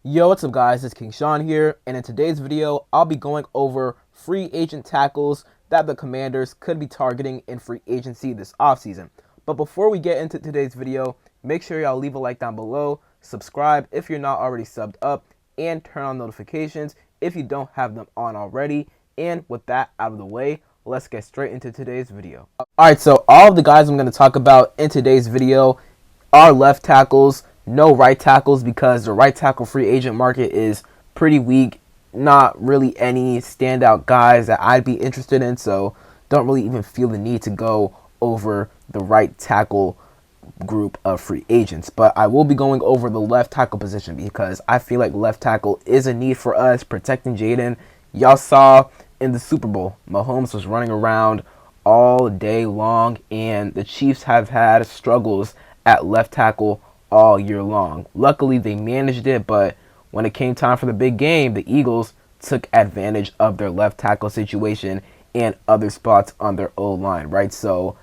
Yo, what's up guys, it's King Sean here, and in today's video, I'll be going over free agent tackles that the Commanders could be targeting in free agency this offseason. But before we get into today's video, make sure y'all leave a like down below, subscribe if you're not already subbed up, and turn on notifications if you don't have them on already. And with that out of the way, let's get straight into today's video. Alright, so all of the guys I'm going to talk about in today's video are left tackles, no right tackles, because the right tackle free agent market is pretty weak. Not really any standout guys that I'd be interested in, so don't really even feel the need to go over the right tackle group of free agents. But I will be going over the left tackle position because I feel like left tackle is a need for us, protecting Jaden. Y'all saw in the Super Bowl, Mahomes was running around all day long, and the Chiefs have had struggles at left tackle all year long. Luckily, they managed it, but when it came time for the big game, the Eagles took advantage of their left tackle situation and other spots on their O-line, right? So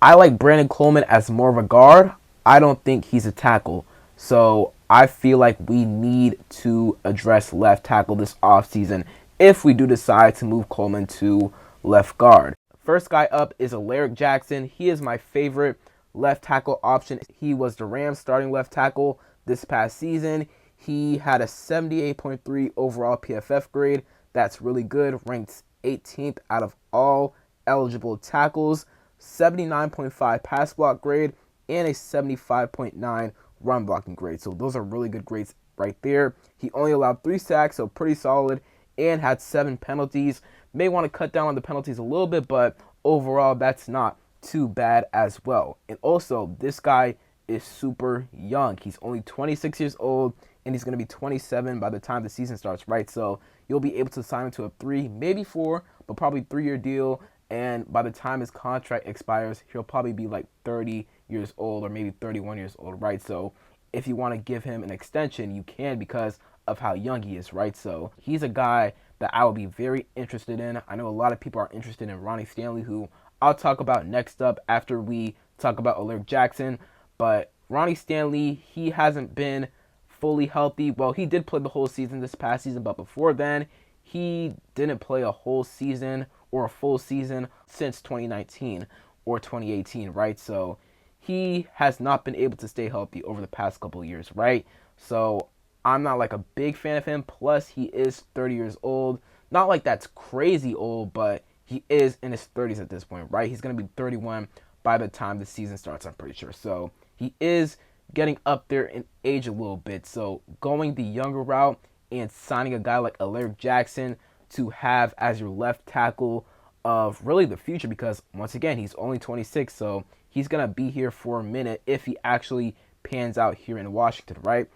I like Brandon Coleman as more of a guard. I don't think he's a tackle. So I feel like we need to address left tackle this offseason if we do decide to move Coleman to left guard. First guy up is Alaric Jackson. He is my favorite left tackle option. He was the Rams starting left tackle this past season. He had a 78.3 overall PFF grade. That's really good. Ranked 18th out of all eligible tackles. 79.5 pass block grade and a 75.9 run blocking grade. So those are really good grades right there. He only allowed 3 sacks, so pretty solid, and had 7 penalties. May want to cut down on the penalties a little bit, but overall that's not too bad as well. And also, this guy is super young. He's only 26 years old, and he's going to be 27 by the time the season starts, right? So you'll be able to sign him to a 3, maybe 4, but probably 3-year deal. And by the time his contract expires, he'll probably be like 30 years old or maybe 31 years old, right? So if you want to give him an extension, you can because of how young he is, right? So he's a guy that I will be very interested in. I know a lot of people are interested in Ronnie Stanley, who I'll talk about next up after we talk about Alaric Jackson. But Ronnie Stanley, he hasn't been fully healthy. Well, he did play the whole season this past season, but before then, he didn't play a whole season or a full season since 2019 or 2018, right? So he has not been able to stay healthy over the past couple of years, right? So I'm not like a big fan of him. Plus, he is 30 years old. Not like that's crazy old, but he is in his 30s at this point, right? He's going to be 31 by the time the season starts, I'm pretty sure. So he is getting up there in age a little bit. So going the younger route and signing a guy like Alaric Jackson to have as your left tackle of really the future, because once again, he's only 26, so he's going to be here for a minute if he actually pans out here in Washington, right?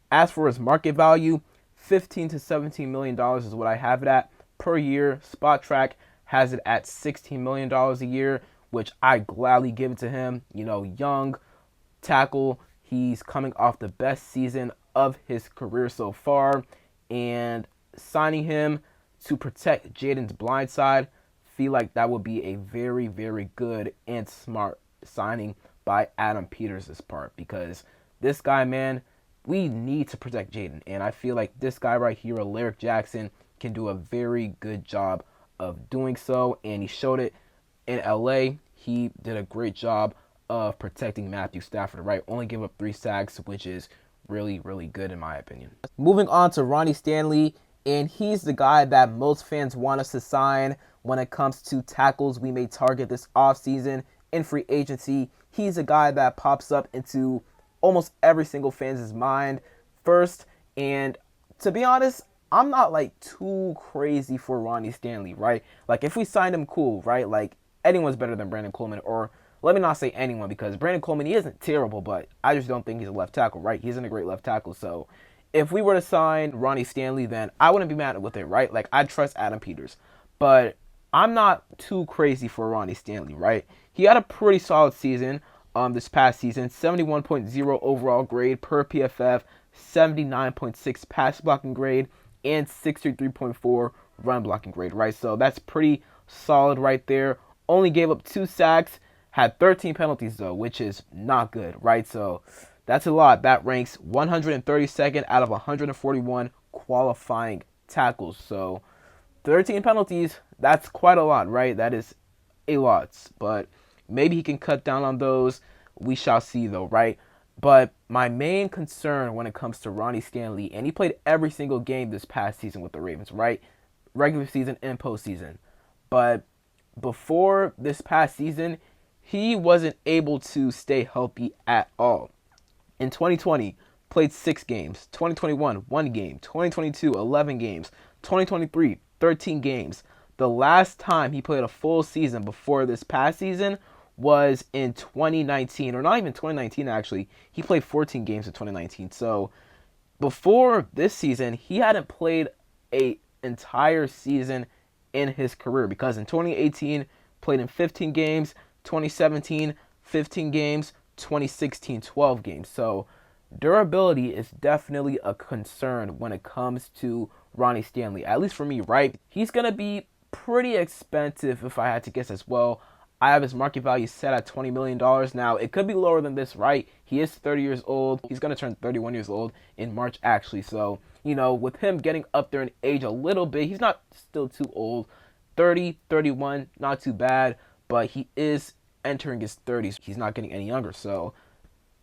As for his market value, $15 to $17 million is what I have it at per year. Spot Track has it at $16 million a year, which I gladly give it to him. You know, young tackle. He's coming off the best season of his career so far. And signing him to protect Jaden's blind side, feel like that would be a very, very good and smart signing by Adam Peters' part. Because this guy, man, we need to protect Jaden. And I feel like this guy right here, Alaric Jackson, can do a very good job of doing so, and he showed it in LA. He did a great job of protecting Matthew Stafford, right? Only gave up 3 sacks, which is really, really good in my opinion. Moving on to Ronnie Stanley, and he's the guy that most fans want us to sign when it comes to tackles we may target this offseason in free agency. He's a guy that pops up into almost every single fan's mind first, and to be honest, I'm not like too crazy for Ronnie Stanley, right? Like if we signed him, cool, right? Like anyone's better than Brandon Coleman, or let me not say anyone, because Brandon Coleman, he isn't terrible, but I just don't think he's a left tackle, right? He isn't a great left tackle. So if we were to sign Ronnie Stanley, then I wouldn't be mad with it, right? Like I'd trust Adam Peters, but I'm not too crazy for Ronnie Stanley, right? He had a pretty solid season this past season, 71.0 overall grade per PFF, 79.6 pass blocking grade, and 63.4 run blocking grade, right? So that's pretty solid right there. Only gave up 2 sacks, had 13 penalties though, which is not good, right? So That's a lot. That ranks 132nd out of 141 qualifying tackles. So 13 penalties, that's quite a lot, right? That is a lot. But maybe he can cut down on those. We shall see, though, right? But my main concern when it comes to Ronnie Stanley, and he played every single game this past season with the Ravens, right? Regular season and postseason. But before this past season, he wasn't able to stay healthy at all. In 2020, played 6 games. 2021, 1 game. 2022, 11 games. 2023, 13 games. The last time he played a full season before this past season was in 2019, or not even 2019 actually. He played 14 games in 2019. So before this season, he hadn't played a entire season in his career, because in 2018 played in 15 games, 2017 15 games, 2016 12 games. So durability is definitely a concern when it comes to Ronnie Stanley, at least for me, right? He's going to be pretty expensive if I had to guess as well. I have his market value set at $20 million. Now, it could be lower than this, right? He is 30 years old. He's going to turn 31 years old in March, actually. So, with him getting up there in age a little bit, he's not still too old. 30, 31, not too bad. But he is entering his 30s. He's not getting any younger. So,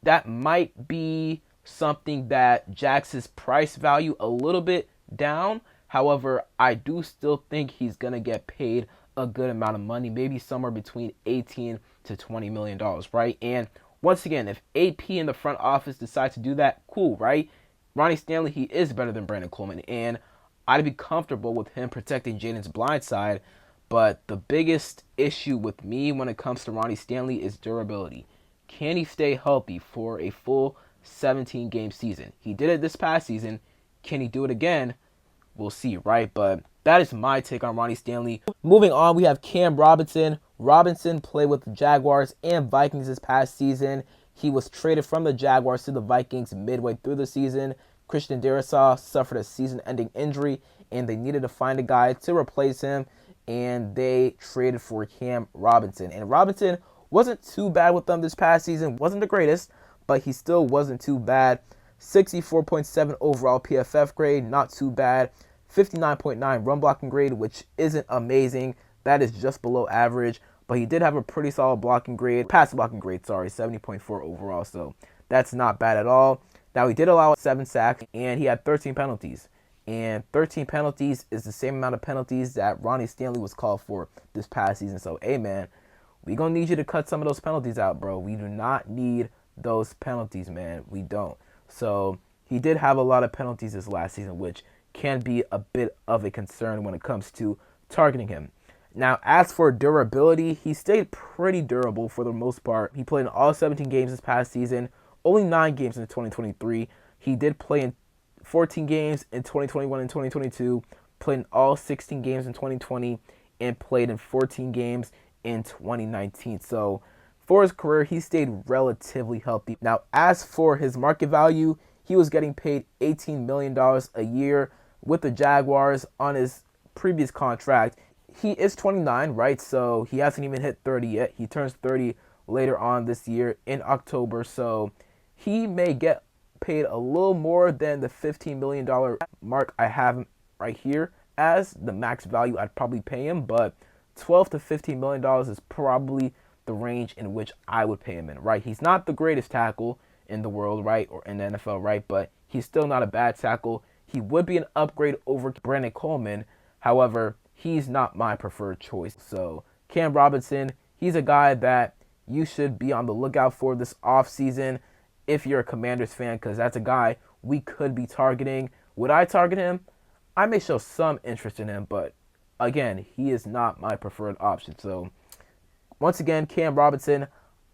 that might be something that jacks his price value a little bit down. However, I do still think he's going to get paid a good amount of money, maybe somewhere between 18 to $20 million, right? And once again, if AP in the front office decide to do that, cool, right? Ronnie Stanley, he is better than Brandon Coleman, and I'd be comfortable with him protecting Jaden's blind side. But the biggest issue with me when it comes to Ronnie Stanley is durability. Can he stay healthy for a full 17-game season? He did it this past season. Can he do it again? We'll see, right? But that is my take on Ronnie Stanley. Moving on, we have Cam Robinson. Robinson played with the Jaguars and Vikings this past season. He was traded from the Jaguars to the Vikings midway through the season. Christian Darrisaw suffered a season-ending injury, and they needed to find a guy to replace him, and they traded for Cam Robinson. And Robinson wasn't too bad with them this past season. Wasn't the greatest, but he still wasn't too bad. 64.7 overall PFF grade, not too bad. 59.9 run blocking grade, which isn't amazing. That is just below average, but he did have a pretty solid blocking grade, pass blocking grade, 70.4 overall, so that's not bad at all. Now, he did allow 7 sacks, and he had 13 penalties. And 13 penalties is the same amount of penalties that Ronnie Stanley was called for this past season. So, hey, man, we going to need you to cut some of those penalties out, bro. We do not need those penalties, man. We don't. So, he did have a lot of penalties this last season, which can be a bit of a concern when it comes to targeting him. Now, as for durability, he stayed pretty durable for the most part. He played in all 17 games this past season, only 9 games in 2023. He did play in 14 games in 2021 and 2022, played in all 16 games in 2020, and played in 14 games in 2019. So, for his career, he stayed relatively healthy. Now, as for his market value, he was getting paid $18 million a year with the Jaguars on his previous contract. He is 29, right? So he hasn't even hit 30 yet. He turns 30 later on this year in October. So he may get paid a little more than the $15 million mark I have him right here as the max value I'd probably pay him. But $12 to $15 million is probably the range in which I would pay him in, right? He's not the greatest tackle in the world, right? Or in the NFL, right? But he's still not a bad tackle. He would be an upgrade over Brandon Coleman. However, he's not my preferred choice. So Cam Robinson, he's a guy that you should be on the lookout for this offseason if you're a Commanders fan, because that's a guy we could be targeting. Would I target him? I may show some interest in him, but again, he is not my preferred option. So once again, Cam Robinson,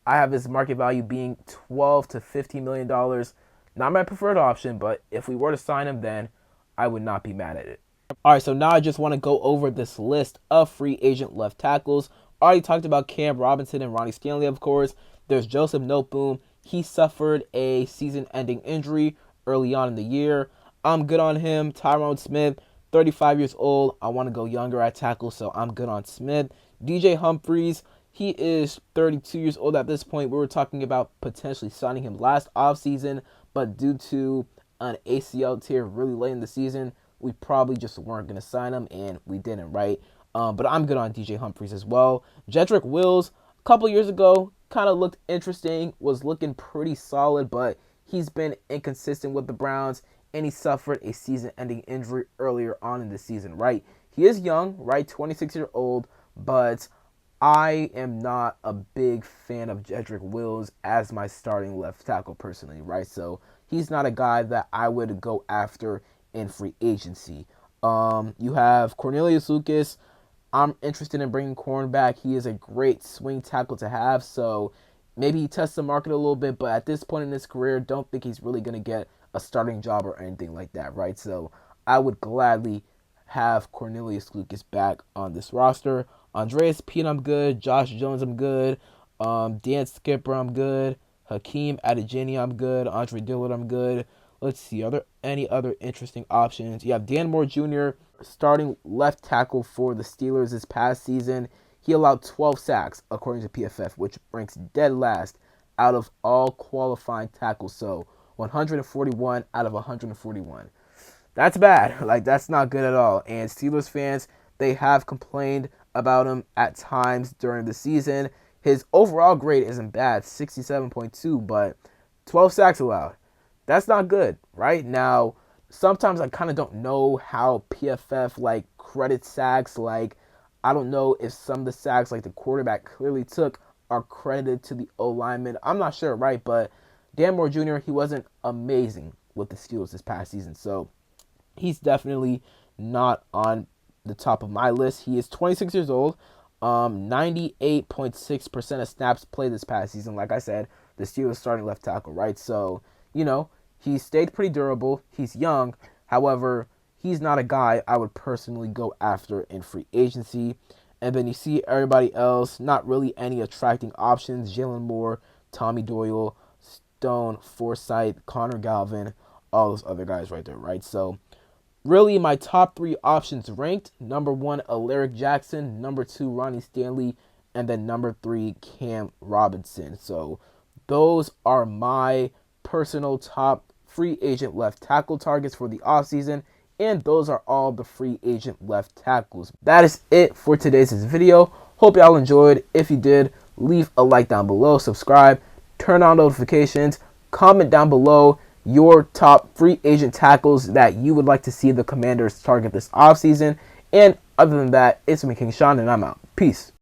I have his market value being $12 to $15 million. Not my preferred option, but if we were to sign him, then I would not be mad at it. All right, so now I just want to go over this list of free agent left tackles. Already talked about Cam Robinson and Ronnie Stanley, of course. There's Joseph Noteboom. He suffered a season-ending injury early on in the year. I'm good on him. Tyrone Smith, 35 years old. I want to go younger at tackle, so I'm good on Smith. DJ Humphries, He is 32 years old at this point. We were talking about potentially signing him last offseason, but due to an ACL tear really late in the season, we probably just weren't going to sign him, and we didn't, right? But I'm good on DJ Humphries as well. Jedrick Wills, a couple years ago, kind of looked interesting, was looking pretty solid, but he's been inconsistent with the Browns, and he suffered a season-ending injury earlier on in the season, right? He is young, right? 26 years old, but I am not a big fan of Jedrick Wills as my starting left tackle personally, right? So he's not a guy that I would go after in free agency. You have Cornelius Lucas. I'm interested in bringing Corn back. He is a great swing tackle to have, so maybe he tests the market a little bit, but at this point in his career, don't think he's really going to get a starting job or anything like that, right? So I would gladly have Cornelius Lucas back on this roster. Andreas Pete, I'm good. Josh Jones, I'm good. Dan Skipper, I'm good. Hakeem Adejani, I'm good. Andre Dillard, I'm good. Let's see, are there any other interesting options? You have Dan Moore Jr., starting left tackle for the Steelers this past season. He allowed 12 sacks, according to PFF, which ranks dead last out of all qualifying tackles. So 141 out of 141. That's bad. Like, that's not good at all. And Steelers fans, they have complained about him at times during the season. His overall grade isn't bad, 67.2, but 12 sacks allowed. That's not good, right? Now, sometimes I kind of don't know how PFF, like, credits sacks. Like, I don't know if some of the sacks, like, the quarterback clearly took are credited to the O-lineman. I'm not sure, right? But Dan Moore Jr., he wasn't amazing with the Steelers this past season. So he's definitely not on the top of my list. He is 26 years old. 98.6% of snaps played this past season. Like I said, the Steelers starting left tackle, right? So, you know, he stayed pretty durable. He's young. However, he's not a guy I would personally go after in free agency. And then you see everybody else, not really any attracting options. Jalen Moore, Tommy Doyle, Stone, Forsythe, Connor Galvin, all those other guys right there, right? So really, my top three options ranked: number one, Alaric Jackson; number two, Ronnie Stanley; and then number three, Cam Robinson. So those are my personal top free agent left tackle targets for the offseason, and those are all the free agent left tackles. That is it for today's video. Hope y'all enjoyed. If you did, leave a like down below, subscribe, turn on notifications, comment down below your top free agent tackles that you would like to see the Commanders target this offseason. And other than that, it's me, King Sean, and I'm out. Peace.